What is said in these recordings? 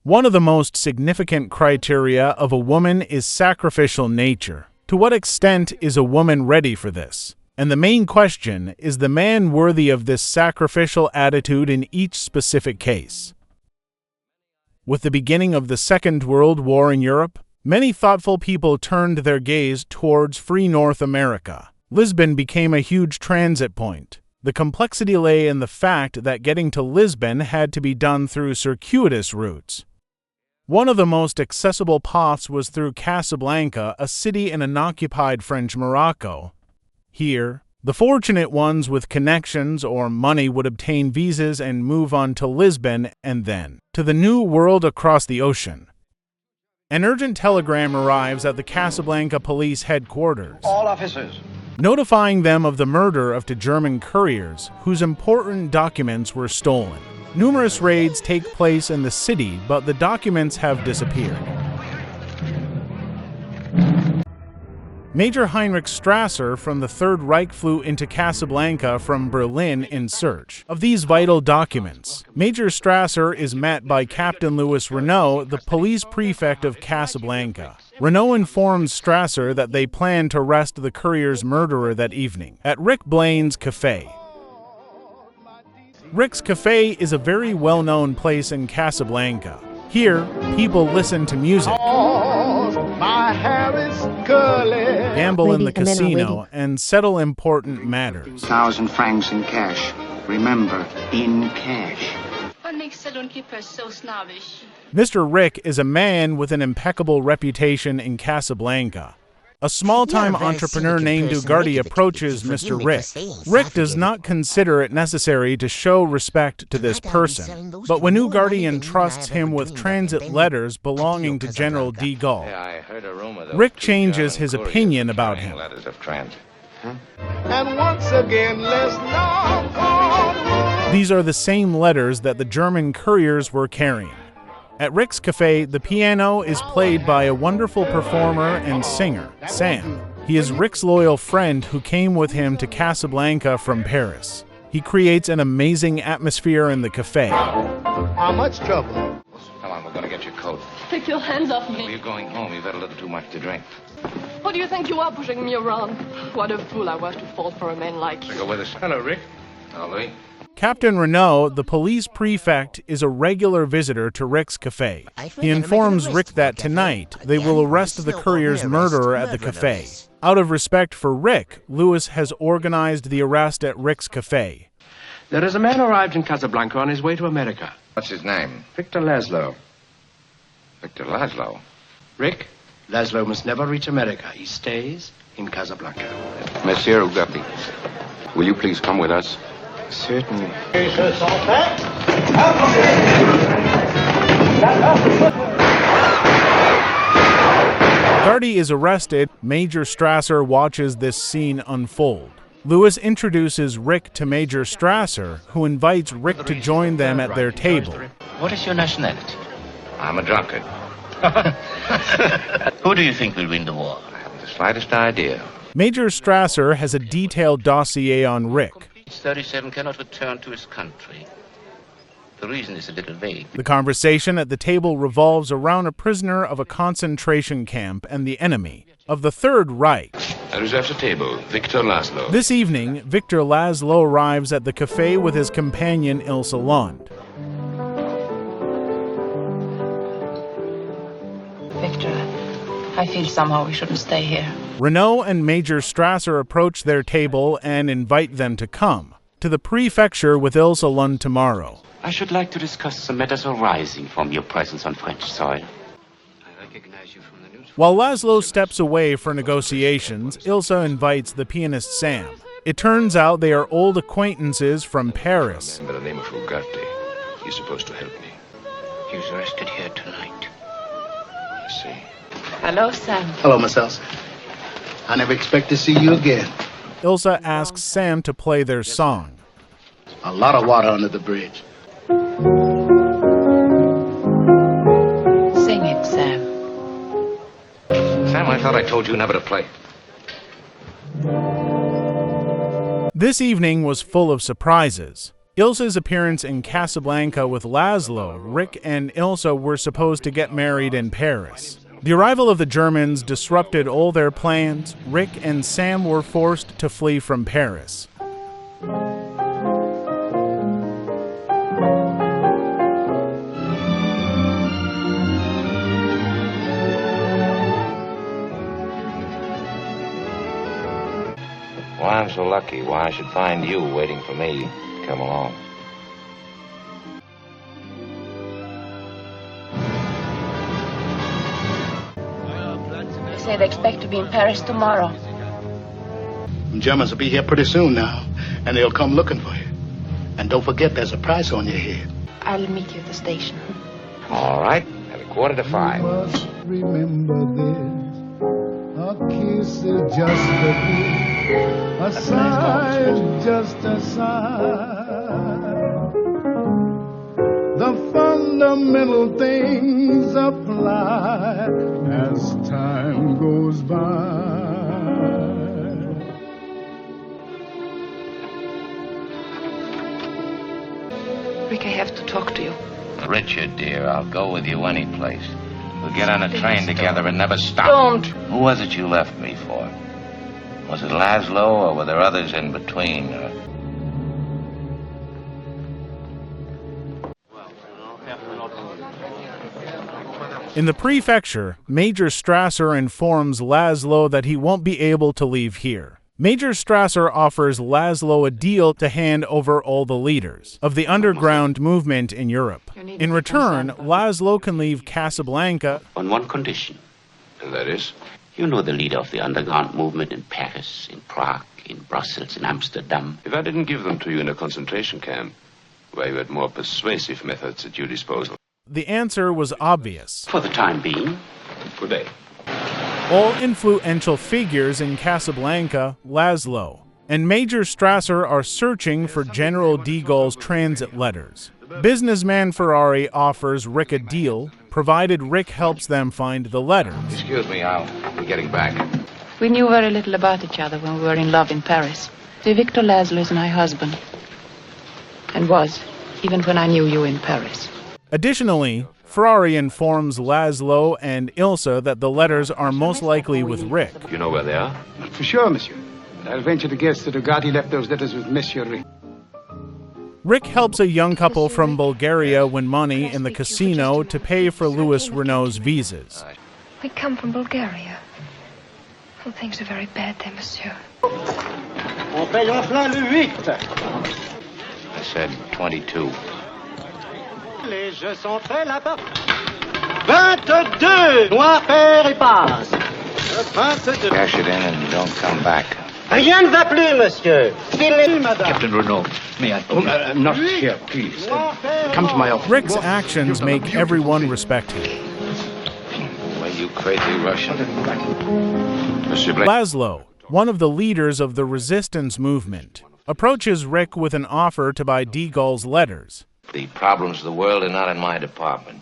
One of the most significant criteria of a woman is sacrificial nature. To what extent is a woman ready for this? And the main question is the man worthy of this sacrificial attitude in each specific case. With the beginning of the Second World War in Europe, many thoughtful people turned their gaze towards free North America. Lisbon became a huge transit point. The complexity lay in the fact that getting to Lisbon had to be done through circuitous routes. One of the most accessible paths was through Casablanca, a city in unoccupied French Morocco. Here, the fortunate ones with connections or money would obtain visas and move on to Lisbon and then to the New World across the ocean. An urgent telegram arrives at the Casablanca police headquarters. All officers, notifying them of the murder of two German couriers whose important documents were stolen. Numerous raids take place in the city, but the documents have disappeared. Major Heinrich Strasser from the Third Reich flew into Casablanca from Berlin in search of these vital documents. Major Strasser is met by Captain Louis Renault, the police prefect of Casablanca. Renault informs Strasser that they plan to arrest the courier's murderer that evening at Rick Blaine's cafe. Rick's Cafe is a very well-known place in Casablanca. Here, people listen to music, gamble in the casino, and settle important matters. 1,000 francs in cash. Remember, in cash. Mr. Rick is a man with an impeccable reputation in Casablanca. A small-time entrepreneur named Ugarte approaches Mr. Rick. Rick does not consider it necessary to show respect to this person, but when Ugarte entrusts him with transit letters belonging to General de Gaulle, Rick changes his opinion about him. These are the same letters that the German couriers were carrying. At Rick's Cafe, the piano is played by a wonderful performer and singer, Sam. He is Rick's loyal friend who came with him to Casablanca from Paris. He creates an amazing atmosphere in the cafe. How much trouble? Come on, we're going to get your coat. Take your hands off me. Well, you're going home. You've had a little too much to drink. What do you think you are, pushing me around? What a fool I was to fall for a man like you. Go with us. Hello, Rick. Hello, Louis. Captain Renault, the police prefect, is a regular visitor to Rick's Cafe. He informs Rick that tonight they will arrest the courier's murderer at the cafe. Out of respect for Rick, Louis has organized the arrest at Rick's Cafe. There is a man arrived in Casablanca on his way to America. What's his name? Victor Laszlo. Victor Laszlo. Rick, Laszlo must never reach America. He stays in Casablanca. Monsieur Ugarte, will you please come with us? Certainly. Ugarte is arrested. Major Strasser watches this scene unfold. Louis introduces Rick to Major Strasser, who invites Rick to join them at their table. What is your nationality? I'm a drunkard. Who do you think will win the war? I haven't the slightest idea. Major Strasser has a detailed dossier on Rick. 37 cannot return to his country. The reason is a little vague. The conversation at the table revolves around a prisoner of a concentration camp and the enemy of the Third Reich. I reserve the table. Victor Laszlo. This evening, Victor Laszlo arrives at the cafe with his companion Ilsa Lund. Victor, I feel somehow we shouldn't stay here. Renault and Major Strasser approach their table and invite them to come to the prefecture with Ilsa Lund tomorrow. I should like to discuss some matters arising from your presence on French soil. I recognize you from the news. While Laszlo steps away for negotiations, Ilsa invites the pianist Sam. It turns out they are old acquaintances from Paris. By the name of Ugarte. He's supposed to help me. He was arrested here tonight. I see. Hello, Sam. Hello, Miss Elsa. I never expect to see you again. Ilsa asks Sam to play their song. A lot of water under the bridge. Sing it, Sam. Sam, I thought I told you never to play. This evening was full of surprises. Ilsa's appearance in Casablanca with Laszlo, Rick and Ilsa were supposed to get married in Paris. The arrival of the Germans disrupted all their plans. Rick and Sam were forced to flee from Paris. Why I'm so lucky, why I should find you waiting for me. Come along. They say they expect to be in Paris tomorrow. The Germans will be here pretty soon now, and they'll come looking for you. And don't forget, there's a price on your head. I'll meet you at the station. All right, at 4:45. You must remember this. A kiss is just a kiss. A sigh is just a sigh. The fundamental things apply as time goes by. Rick, I have to talk to you. Richard, dear, I'll go with you any place. We'll get on a train together and never stop. Don't. Who was it you left me for? Was it Laszlo, or were there others in between? In the prefecture, Major Strasser informs Laszlo that he won't be able to leave here. Major Strasser offers Laszlo a deal to hand over all the leaders of the underground movement in Europe. In return, Laszlo can leave Casablanca on one condition. And that is? You know the leader of the underground movement in Paris, in Prague, in Brussels, in Amsterdam. If I didn't give them to you in a concentration camp, where you had more persuasive methods at your disposal. The answer was obvious. For the time being. Good day. All influential figures in Casablanca, Laszlo, and Major Strasser are searching for General de Gaulle's transit letters. Businessman Ferrari offers Rick a deal, provided Rick helps them find the letters. Excuse me, I'll be getting back. We knew very little about each other when we were in love in Paris. See, Victor Laszlo is my husband. And was, even when I knew you in Paris. Additionally, Ferrari informs Laszlo and Ilsa that the letters are most likely with Rick. You know where they are? For sure, monsieur. I'll venture to guess that Ugarte left those letters with Monsieur Rick. Rick helps a young couple from Bulgaria win money in the casino to pay for Louis Renault's visas. We come from Bulgaria. Well, things are very bad there, monsieur. On paye enfin le 8. I said 22. Les jeux sont faits là-bas. 22. Noir, pair et passe. 22. Cash it in and don't come back. Rien ne va plus, monsieur. Madame. Captain Renault, may I? Not here, please. Come to my office. Rick's actions make everyone respect him. Well, you crazy Russian. Monsieur Blaine. Laszlo, one of the leaders of the resistance movement, approaches Rick with an offer to buy de Gaulle's letters. The problems of the world are not in my department.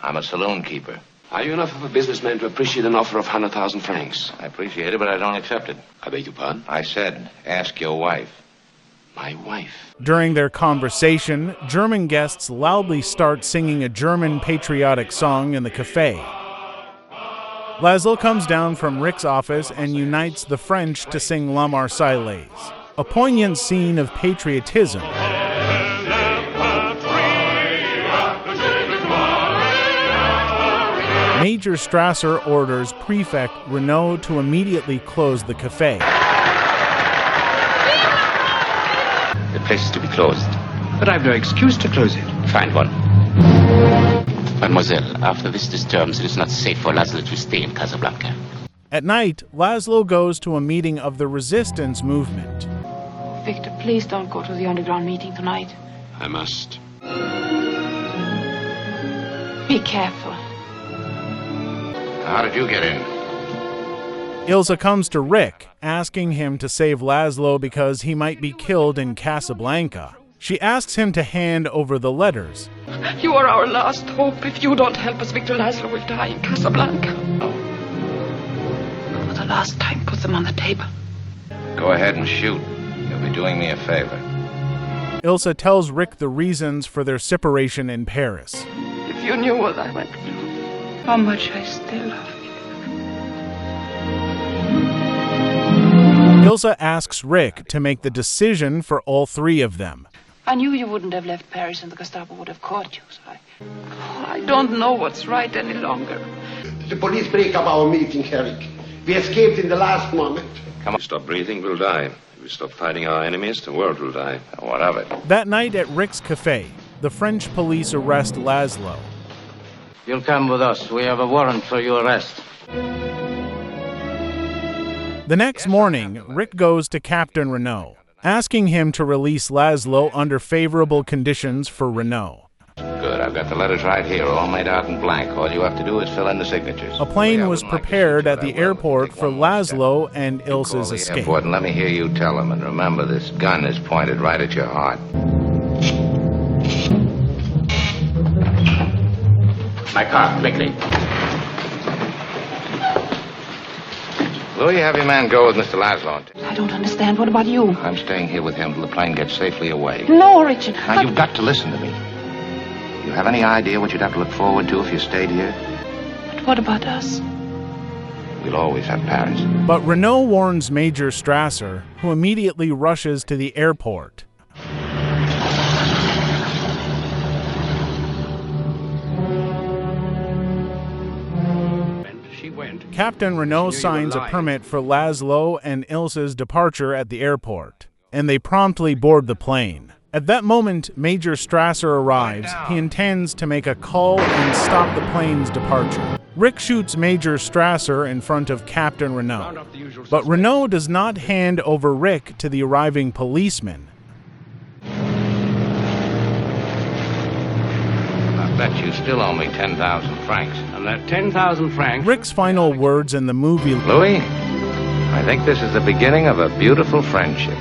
I'm a saloon keeper. Are you enough of a businessman to appreciate an offer of 100,000 francs? I appreciate it, but I don't accept it. I beg your pardon? I said, ask your wife. My wife. During their conversation, German guests loudly start singing a German patriotic song in the cafe. Laszlo comes down from Rick's office and unites the French to sing La Marseillaise, a poignant scene of patriotism. Major Strasser orders Prefect Renault to immediately close the cafe. The place is to be closed. But I've no excuse to close it. Find one. Mademoiselle, after this disturbance, it is not safe for Laszlo to stay in Casablanca. At night, Laszlo goes to a meeting of the resistance movement. Victor, please don't go to the underground meeting tonight. I must. Be careful. How did you get in? Ilsa comes to Rick, asking him to save Laszlo because he might be killed in Casablanca. She asks him to hand over the letters. You are our last hope. If you don't help us, Victor Laszlo will die in Casablanca. For the last time, put them on the table. Go ahead and shoot. You'll be doing me a favor. Ilsa tells Rick the reasons for their separation in Paris. If you knew what I went through, how much I still love you. Ilsa asks Rick to make the decision for all three of them. I knew you wouldn't have left Paris and the Gestapo would have caught you, so I don't know what's right any longer. The police break up our meeting, Eric. We escaped in the last moment. Come on. If we stop breathing, we'll die. If we stop fighting our enemies, the world will die. What of it? That night at Rick's cafe, the French police arrest Laszlo. You'll come with us. We have a warrant for your arrest. The next morning, Rick goes to Captain Renault, asking him to release Laszlo under favorable conditions for Renault. Good, I've got the letters right here, all made out in blank. All you have to do is fill in the signatures. A plane was prepared at the airport for Laszlo and Ilsa's escape. Airport and let me hear you tell them. And remember, this gun is pointed right at your heart. My car, quickly. Louis, have your man go with Mr. Laszlo. I don't understand. What about you? I'm staying here with him till the plane gets safely away. No, Richard. Now, you've got to listen to me. You have any idea what you'd have to look forward to if you stayed here? But what about us? We'll always have Paris. But Renault warns Major Strasser, who immediately rushes to the airport. Captain Renault signs a permit for Laszlo and Ilsa's departure at the airport, and they promptly board the plane. At that moment, Major Strasser arrives. He intends to make a call and stop the plane's departure. Rick shoots Major Strasser in front of Captain Renault, but Renault does not hand over Rick to the arriving policeman. I bet you still owe me 10,000 francs. And that 10,000 francs... Rick's final words in the movie... Louis, I think this is the beginning of a beautiful friendship.